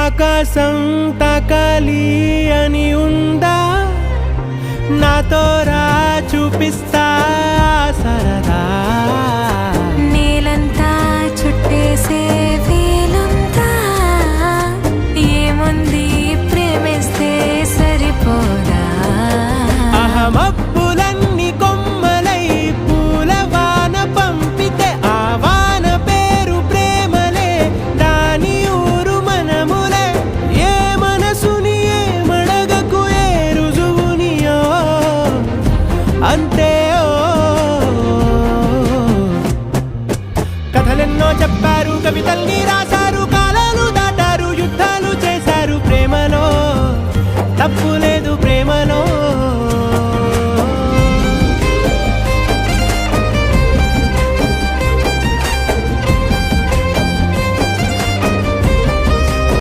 ఆకాశం తాకాలి అని ఉందా, నాతో రా చూపిస్తా సరదా. నేలంతా చుట్టేసే వేలుందా, ఏముంది ప్రేమిస్తే సరిపోదా. అహమప్పులన్నీ కొమ్మలై పూల వాన పంపితే ఆ వాన పేరు ప్రేమలే, దాని ఊరు మనములే. ఏ మనసుని ఏ మడగకు ఏ రుజువునియో అంతే